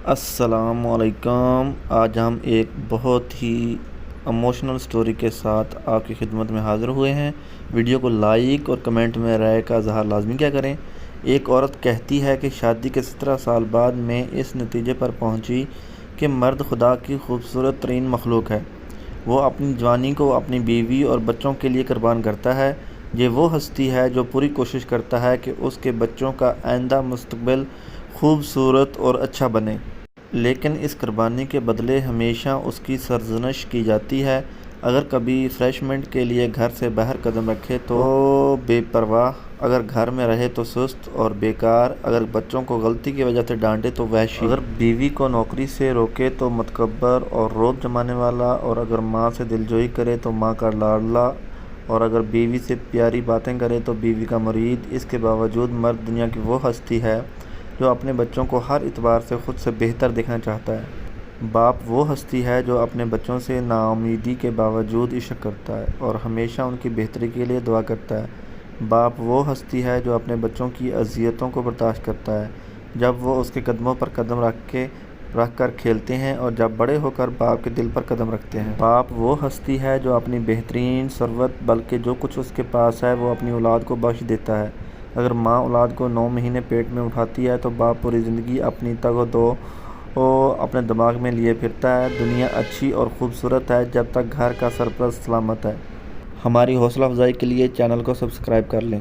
السلام علیکم۔ آج ہم ایک بہت ہی ایموشنل سٹوری کے ساتھ آپ کی خدمت میں حاضر ہوئے ہیں۔ ویڈیو کو لائک اور کمنٹ میں رائے کا اظہار لازمی کیا کریں۔ ایک عورت کہتی ہے کہ شادی کے 17 سال بعد میں اس نتیجے پر پہنچی کہ مرد خدا کی خوبصورت ترین مخلوق ہے۔ وہ اپنی جوانی کو اپنی بیوی اور بچوں کے لیے قربان کرتا ہے۔ یہ وہ ہستی ہے جو پوری کوشش کرتا ہے کہ اس کے بچوں کا آئندہ مستقبل خوبصورت اور اچھا بنے، لیکن اس قربانی کے بدلے ہمیشہ اس کی سرزنش کی جاتی ہے۔ اگر کبھی ریفریشمنٹ کے لیے گھر سے باہر قدم رکھے تو بے پرواہ، اگر گھر میں رہے تو سست اور بیکار، اگر بچوں کو غلطی کی وجہ سے ڈانٹے تو وحشی، اگر بیوی کو نوکری سے روکے تو متکبر اور رعب جمانے والا، اور اگر ماں سے دلجوئی کرے تو ماں کا لاڈلا، اور اگر بیوی سے پیاری باتیں کرے تو بیوی کا مرید۔ اس کے باوجود مرد دنیا کی وہ ہستی ہے جو اپنے بچوں کو ہر اعتبار سے خود سے بہتر دیکھنا چاہتا ہے۔ باپ وہ ہستی ہے جو اپنے بچوں سے ناامیدی کے باوجود عشق کرتا ہے اور ہمیشہ ان کی بہتری کے لیے دعا کرتا ہے۔ باپ وہ ہستی ہے جو اپنے بچوں کی اذیتوں کو برداشت کرتا ہے جب وہ اس کے قدموں پر قدم رکھ کر کھیلتے ہیں اور جب بڑے ہو کر باپ کے دل پر قدم رکھتے ہیں۔ باپ وہ ہستی ہے جو اپنی بہترین ثروت بلکہ جو کچھ اس کے پاس ہے وہ اپنی اولاد کو بخش دیتا ہے۔ اگر ماں اولاد کو 9 مہینے پیٹ میں اٹھاتی ہے تو باپ پوری زندگی اپنی تگ و دو اپنے دماغ میں لیے پھرتا ہے۔ دنیا اچھی اور خوبصورت ہے جب تک گھر کا سرپرست سلامت ہے۔ ہماری حوصلہ افزائی کے لیے چینل کو سبسکرائب کر لیں۔